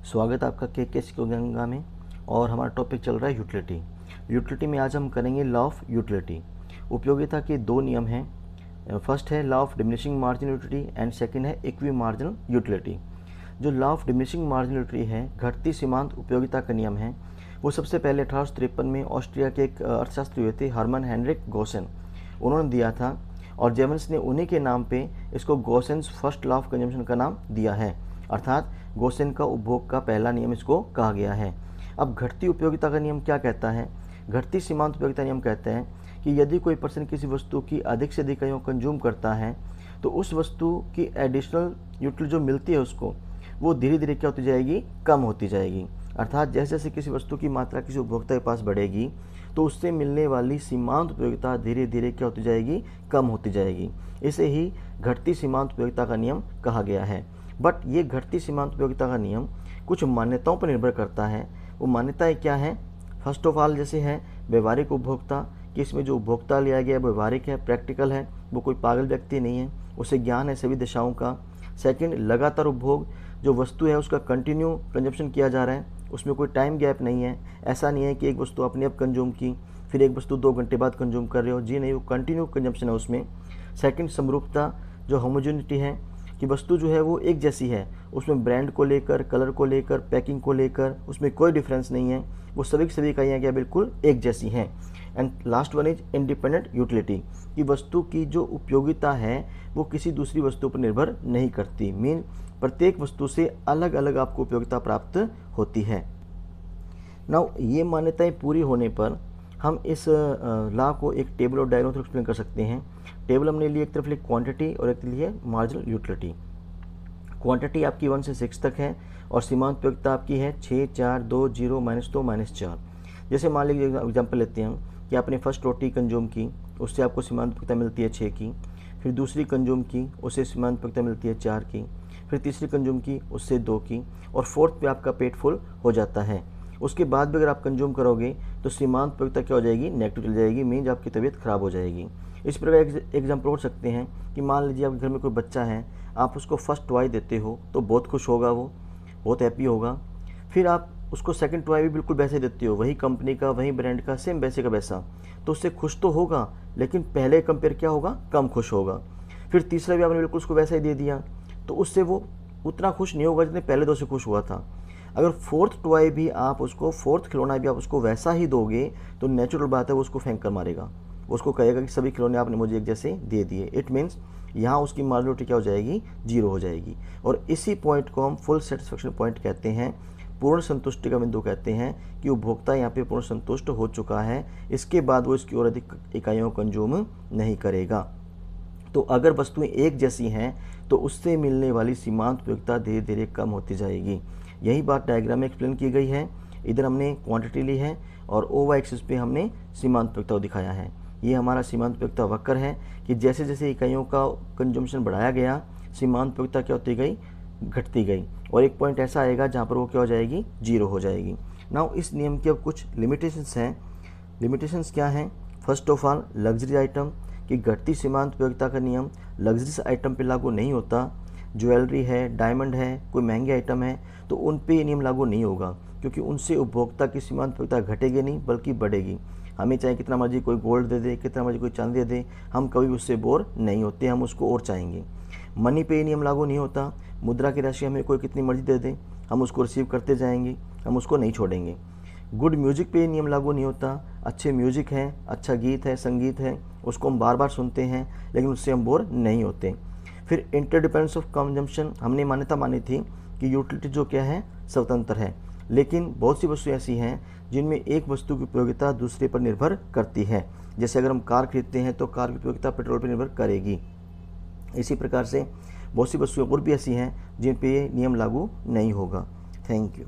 स्वागत है आपका के गंगा में। और हमारा टॉपिक चल रहा है यूटिलिटी। यूटिलिटी में आज हम करेंगे लॉ ऑफ यूटिलिटी। उपयोगिता के दो नियम हैं। फर्स्ट है law of diminishing marginal utility and second है इक्वी मार्जिनल यूटिलिटी। जो law of diminishing marginal utility है, घटती सीमांत उपयोगिता का नियम है, वो सबसे पहले 1853 में ऑस्ट्रिया के एक अर्थशास्त्री हुए थे हर्मन हेनरिक गोसेन, उन्होंने दिया था। और जेवंस ने उन्हीं के नाम पे इसको गोसेन्स फर्स्ट लॉ ऑफ कंजम्पशन का नाम दिया है, अर्थात गोसेन का उपभोग का पहला नियम इसको कहा गया है। अब घटती उपयोगिता का नियम क्या कहता है? घटती सीमांत उपयोगिता नियम कहते हैं कि यदि कोई पर्सन किसी वस्तु की अधिक से अधिक इकाइयों कंज्यूम करता है तो उस वस्तु की एडिशनल यूटिलिटी जो मिलती है उसको, वो धीरे धीरे क्या होती जाएगी? कम होती जाएगी। अर्थात जैसे जैसे किसी वस्तु की मात्रा किसी उपभोक्ता के पास बढ़ेगी तो उससे मिलने वाली सीमांत उपयोगिता धीरे धीरे क्या होती जाएगी? कम होती जाएगी। इसे ही घटती सीमांत उपयोगिता का नियम कहा गया है। बट ये घटती सीमांत उपयोगिता का नियम कुछ मान्यताओं पर निर्भर करता है। वो मान्यताएं क्या हैं? फर्स्ट ऑफ ऑल जैसे है व्यवहारिक उपभोक्ता, कि इसमें जो उपभोक्ता लिया गया है व्यवहारिक है, प्रैक्टिकल है, वो कोई पागल व्यक्ति नहीं है, उसे ज्ञान है सभी दिशाओं का। सेकंड, लगातार उपभोग, जो वस्तु है उसका कंटिन्यू कंजप्शन किया जा रहा है, उसमें कोई टाइम गैप नहीं है। ऐसा नहीं है कि एक वस्तु आपने अब कंज्यूम की फिर एक वस्तु 2 घंटे बाद कंज्यूम कर रहे हो, जी नहीं, वो कंटिन्यू कंजप्शन है उसमें। सेकंड, समरूपता, जो होमोजेनिटी है कि वस्तु जो है वो एक जैसी है, उसमें ब्रांड को लेकर, कलर को लेकर, पैकिंग को लेकर उसमें कोई डिफरेंस नहीं है, वो सभी की सभी इकाइयाँ क्या बिल्कुल एक जैसी हैं। And last one is independent utility, कि वस्तु की जो उपयोगिता है वो किसी दूसरी वस्तु पर निर्भर नहीं करती। मीन प्रत्येक वस्तु से अलग अलग आपको उपयोगिता प्राप्त होती है। नाउ ये मान्यताएं पूरी होने पर हम इस लॉ को एक टेबल और डायग्राम थ्रू एक्सप्लेन कर सकते हैं। टेबल हमने लिए, एक तरफ ली क्वांटिटी और एक तरफ ली है मार्जिनल यूटिलिटी। क्वांटिटी आपकी 1 से 6 तक है और सीमांत उपयोगिता आपकी है 6, 4, 2, 0, -2, -4। जैसे मान लीजिए एग्जाम्पल लेते हैं हम कि आपने फर्स्ट रोटी कंज्यूम की, उससे आपको सीमांत उपयोगिता मिलती है 6 की। फिर दूसरी कंज्यूम की, उससे सीमांत उपयोगिता मिलती है 4 की। फिर तीसरी कंज्यूम की, उससे 2 की। और फोर्थ पे आपका पेट फुल हो जाता है। उसके बाद भी अगर आप कंज्यूम करोगे तो सीमांत उपयोगिता क्या हो जाएगी? नेगेटिव चल जाएगी, मीन्स आपकी तबीयत खराब हो जाएगी। इस प्रकार एग्जाम्पल हो सकते हैं कि मान लीजिए आपके घर में कोई बच्चा है, आप उसको फर्स्ट टॉय देते हो तो बहुत खुश होगा, वो बहुत हैप्पी होगा। फिर आप उसको सेकंड टॉय भी बिल्कुल वैसे देते हो, वही कंपनी का, वही ब्रांड का, सेम वैसे का वैसा, तो उससे खुश तो होगा लेकिन पहले कंपेयर क्या होगा? कम खुश होगा। फिर तीसरा भी आपने बिल्कुल उसको वैसा ही दे दिया तो उससे वो उतना खुश नहीं होगा जितने पहले 2 से खुश हुआ था। अगर फोर्थ टॉय भी आप उसको, फोर्थ खिलौना भी आप उसको वैसा ही दोगे तो नेचुरल बात है वो उसको फेंक कर मारेगा, उसको कहेगा कि सभी खिलौने आपने मुझे एक जैसे दे दिए। इट मीन्स यहाँ उसकी मार्जिनलिटी क्या हो जाएगी? 0 हो जाएगी। और इसी पॉइंट को हम फुल सेटिस्फेक्शन पॉइंट कहते हैं, पूर्ण संतुष्टि का बिंदु कहते हैं कि उपभोक्ता यहाँ पे पूर्ण संतुष्ट हो चुका है, इसके बाद वो इसकी और अधिक इकाइयों को कंज्यूम नहीं करेगा। तो अगर वस्तुएं एक जैसी हैं तो उससे मिलने वाली सीमांत उपयोगिता धीरे धीरे कम होती जाएगी। यही बात डायग्राम में एक्सप्लेन की गई है। इधर हमने क्वांटिटी ली है और ओवाई एक्सिस पे हमने सीमांत उपयोगिता दिखाया है। ये हमारा सीमांत उपयोगिता वक्र है कि जैसे जैसे इकाइयों का कंजम्पशन बढ़ाया गया, सीमांत उपयोगिता क्या होती गई? घटती गई। और एक पॉइंट ऐसा आएगा जहाँ पर वो क्या हो जाएगी? 0 हो जाएगी। नाउ इस नियम के अब कुछ लिमिटेशंस हैं। लिमिटेशंस क्या हैं? First of all luxury item, कि घटती सीमांत उपयोगिता का नियम लग्जरीज आइटम पे लागू नहीं होता। ज्वेलरी है, डायमंड है, कोई महंगे आइटम है तो उन पे ये नियम लागू नहीं होगा, क्योंकि उनसे उपभोक्ता की सीमांत उपयोगिता घटेगी नहीं बल्कि बढ़ेगी। हमें चाहे कितना मर्जी कोई गोल्ड दे दे, कितना मर्जी कोई चांदी दे दे, हम कभी भी उससे बोर नहीं होते, हम उसको और चाहेंगे। मनी पे ये नियम लागू नहीं होता। मुद्रा की राशि हमें कोई कितनी मर्जी दे दे, हम उसको रिसीव करते जाएंगे, हम उसको नहीं छोड़ेंगे। गुड म्यूजिक पे ये नियम लागू नहीं होता। अच्छे म्यूजिक है, अच्छा गीत है, संगीत है, उसको हम बार बार सुनते हैं लेकिन उससे हम बोर नहीं होते। फिर इंटरडिपेंडेंस ऑफ कंजम्पशन, हमने मान्यता मानी थी कि यूटिलिटी जो क्या है? स्वतंत्र है, लेकिन बहुत सी वस्तुएं ऐसी हैं जिनमें एक वस्तु की उपयोगिता दूसरे पर निर्भर करती है। जैसे अगर हम कार खरीदते हैं तो कार की उपयोगिता पेट्रोल पर निर्भर करेगी। इसी प्रकार से बहुत सी वस्तुएं और भी ऐसी हैं जिन पे ये नियम लागू नहीं होगा। Thank you.